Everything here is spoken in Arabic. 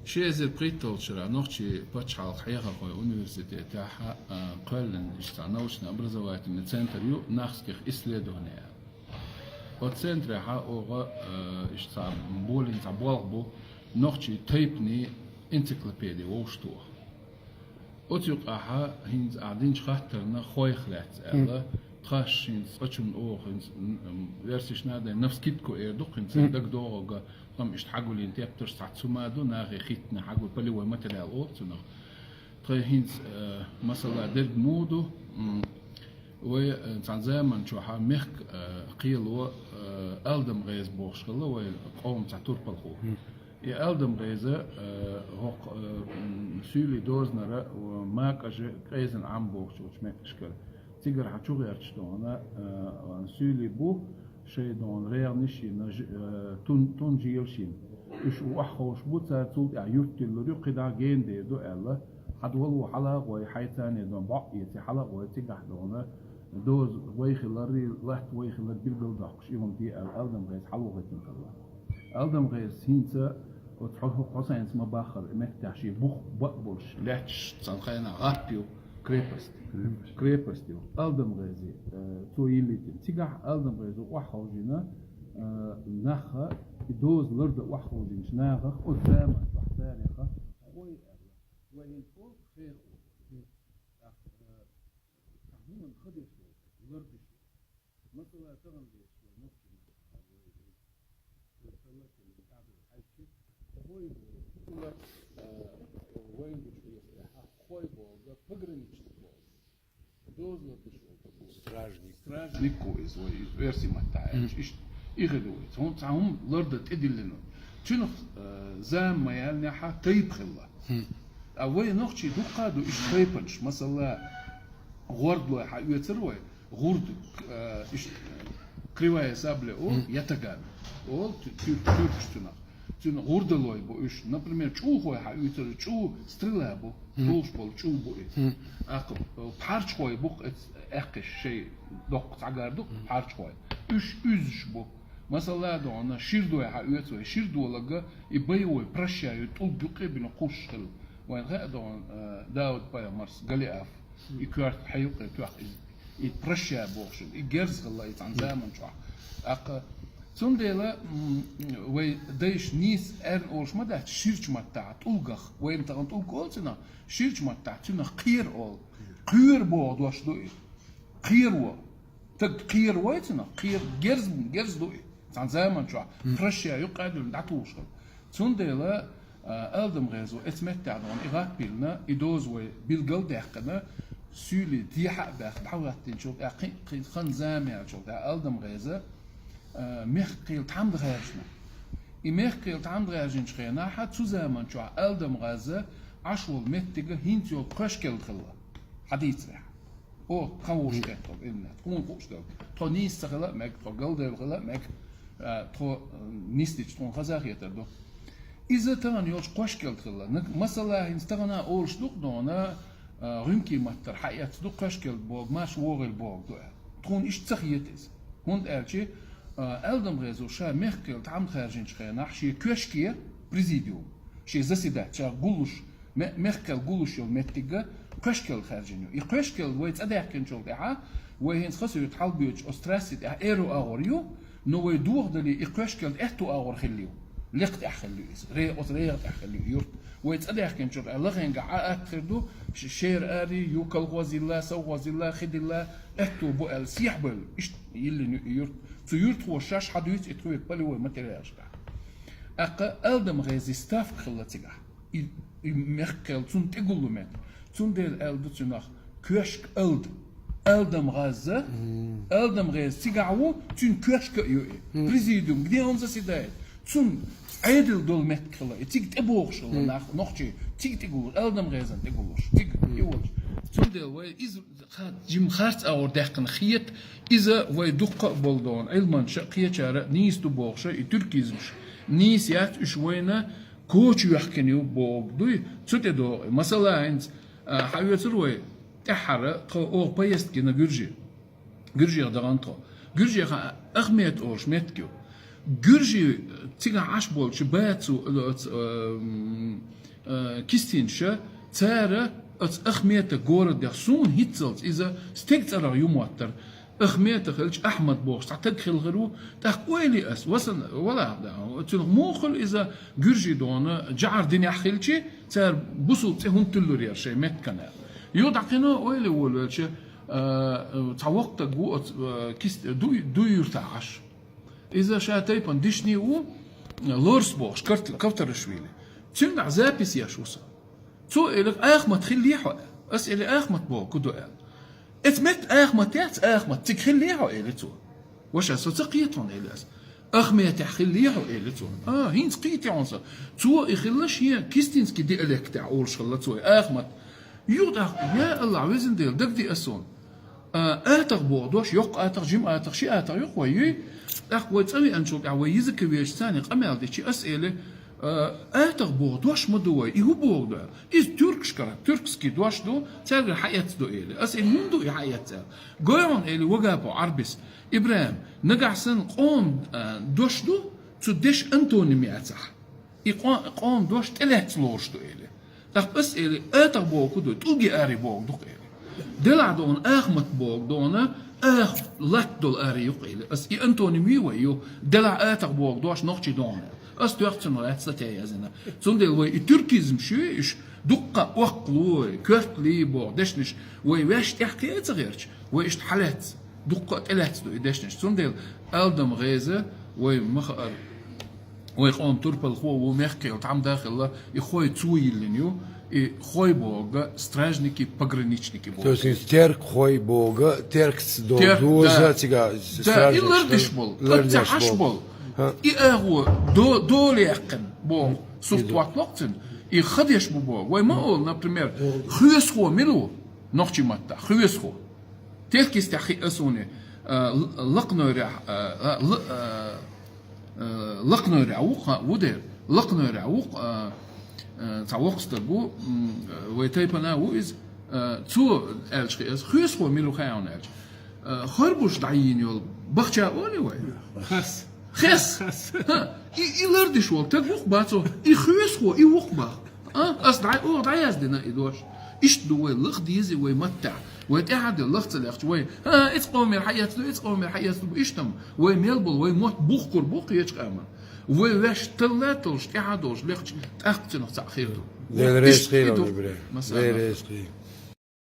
شيء زي بريتول شرا نوختي بتشعل حياة قوي أونيفرسيتي تاعها قلن اشتعناوشنا أبرزوات إن تسنتريو ناخسكيخ إسليدو هنا وتسنتري ها أوغا اشتع بولين تعبوغبو نوختي تيبني انسيكلوبيديا ووشتوه أتيق أها هينز قاعدين خاطرنا خويخ لات ألا تخاش هينز قتشون أوغ هينز ورسيش نادا نفس كيتكو إيردوق هينز دك دوغا طم اشتحقوا لي انتي بترش تعتسمادو ناغي خيتنا حقوا بلي ومتل الأوتنا تخي هينز مثلا درج مودو و تان زمان شو ها مخ قيلو ألدم غيز بوشكلا و قوم تعتور بالخو يا ألدم غيزة هوق سيلي دوزنرا وماك أجي غيزن عم بوش وش مكشكل تيجر حتشو غير تشتونا سيلي بو شيء دون غير نشين تون جيلشين إيش وأخوش بوتا تول يعيوت اللي قدا جين دي دو ألا حدولو حلق ويحيتاني دون بقيتي حلق ويتيجح دونا دوز ويخلري لحت ويخلر بيلقل دحش إيهم دي الألدم غيز حلوغة تنقل ألدم غيز هينتا وتحوه قصين اسمه باخر مكتاشي بوخ بقبلش لحتش تصنخينا غابيو كريبستيو ألدم غيزي تو يليتين تيجح ألدم غيزو وحوجينا نخا دوز لرد وحوجينش ناخا قدامة وحتانيخا خوي وين فوق خيخو تحمون خدش لردش مثلا تغن ليش نفسي خوي وين بشوية خوي بوغا فقرنيش دوز لردش стражник كويس ويرسي متاعش إيش يغدويت هم تعهم لرد تدلنا شنو زام ما يعني حتى خلا أول نقطة دقة إيش خيبنش مثلا غرد له حيوتروي غرد إيش كريوة سابله أو يتقال أو تشتنا تشتنا غرد له بو إيش например شو هو حيوتر شو ستريلا بو توش بول شو بو إيه أقب بحرش خوي بو أقش شيء دق تعجر دق بحرش خوي إيش إيش بو مثلا دونا شيردو حيوتروي شيردو لقى يبيوي برشة يطول بقى بنقوش خل وين غادون داود باي مارس قالي اف يكارت حيوقع توخ يترشى بوخشل يجرز الله يتعن زمان شو اق سندلا وي دايش نيس ان اورش ما ده شيرش متاع طولغخ وين تاع طول كولتنا شيرش متاع تنا قير اول قير بود واش دو قير و تقير ويتنا قير جرز دو تعن زمان شو ترشى يقعد ندعتوش سندلا ألدم غازو اسمتع دون إغاق بيلنا إدوز وبيلقل داقنا سولي ديحق باخ بحواتين شوف أقين خن زامع شوف ألدم غازا ميخ قيل تعمد غاجنا إميخ قيل تعمد غاجين شخينا حد سو زامن شو ألدم غازا عشول متجه هينتيو قشكل خلا حديث رح أو تخوش تحتوب إلنا تكون خوش دوب تو نيس تخلا مك تو قلدر خلا مك تو نيستيش تون خزاخية تردو إذا ترى يوش قشكل خلا مثلا هنستغنا أول شدوق دونا رمكي متر حقيقة شدوق قشكل بوغ ماش وغل بوغ دو تكون إيش تخيتيز هون قالشي ألدم غازو شا مخكل تعمد خارجين شخينا شي كشكية بريزيديوم شي زسيدات شا قولوش مخكل قولوش يوم متيجا قشكل خارجين يو قشكل ويت أداكن شغل دعا وهين خسر يتحل بيوش أستراسي دعا إيرو أغوريو نو يدوغ دلي قشكل إحتو أغور خليو لقت أخليه ري أطريقة أخليه يورت ويتصدق كم شر الله خنجا أكثردو شير أري يوكل غزيلا سو غزيلا خديلا أتو بو السيح بل إيش يلي يورت تيورت هو شاش حدويت يتروي بالي هو ماتيريالش أقا ألدم غازي ستاف خلتيجا يمخكل تون تقولوا مات تون ديل ألد تناخ كشك ألدم غازة ألدم غاز تيجاو تون كشك يو بريزيدوم بدي أنزل سيداي تون عادل دول متكلا تيجي تبوغش ولا نخشي تيجي تقول ألدم غازن تقولش تيجي يقولش تون ديل وي إذا خات جيم خارت أو دقن خيط إذا وي دقة بلدون علما شقية شارع نيس تبوغش يتركيزش نيس يات شوينا كوتش يحكنيو بوغ دوي تدو مثلا عند حيوت روي تحرى أو بيست كنا جرجي دغانتو جرجي أغميت أوش متكيو جرجي تيجا عشبول شباتو كيستينشا تارة أخمية جورد يخصون هيتزلز إذا استيقظ يوموتر أخمية خلش أحمد بوش تعتدخل غيره تحقويلي أس وصل ولا هذا تلغموخل إذا جرجي دونا جعر دنيا خلشي تار بوسو تهم تلو ريار شيء مت كنا يود عقنا ويلي ولش تعوقت جو كيست دو يرتعش إذا شاتي بندشني و لورس بوش كفتر شويلي تشن عزابيس يا شوسا تو إلك ما تخليه حق أسئلة ما تبغى كده قال اتمت ما تات ما تخليه حق إلى تو وش أسا تقيتون إلى أس ما تخليه حق إلى تو هين تقيتي عنصر تو إخلاش هي كيستينسكي دي إلك تعول شغلة تو ما يود يا الله عاوزين ديل دك دي أسون بوضوش يق جيم شي يق ويي وتسوي أنشوك عويزك ويش ثاني قمال دي شي أسئلة بوضوش مدوي إيه بوضو إز تركش كرا تركسكي دوش دو تلقى حياة دو إلي أسئل مندو حياة قويون إلي وقابو عربس إبراهيم نقعسن قوم دوش دو تدش أنتوني مياتح قوم دوش تلات لوش دو إلي تاق أسئلة بوضو دو تلقي آري بوضو إلي دلع دون مت بوضو لات دول آري يقيلي أس أنتوني ميويو دلع بوضوش نوخشي دون أس تيرتن ولا تستطيع زنا صندل وي تركيزم شويش دقة وقلوي كرت لي بوردشنش وي واش تحكي تغيرش ويش حالات دقة تلات دو يدشنش صندل ألدم غيزة وي مخر وي قوم تربل خو ومحكي وتعم داخل يخوي تسويلنيو خوي بوغا стражники пограничники то есть терк خوي بوغا теркс دوزа тига стражник лардиш бол тахаш бол دول يقن بو سوفتوات وقتن خديش بو وي ما اقول например خيس خو ملو نوخشي ماتا خيس خو تلك استحي اسوني لقنورع لقنورع ودير لقنورع تعوقت بو ويتايبنا ويز تو الش خيس خو ملو خاون الش خربوش دعين يول بخشا اولي وي خس يلردش وقت تبوخ باتو يخيس خو يوقبا أصدعي دعي أزدنا إدوش إيش دوي لخ ديزي وي متع ويتقعد اللخ تلاخش وي إتقوم الحياة إتقوم الحياة إيشتم وي ميلبل وي موت بوخ كور بوخ يتش أما وي واش تلاتلش تقعدوش لخش تأخذ نخ تأخيره ليل ريس خير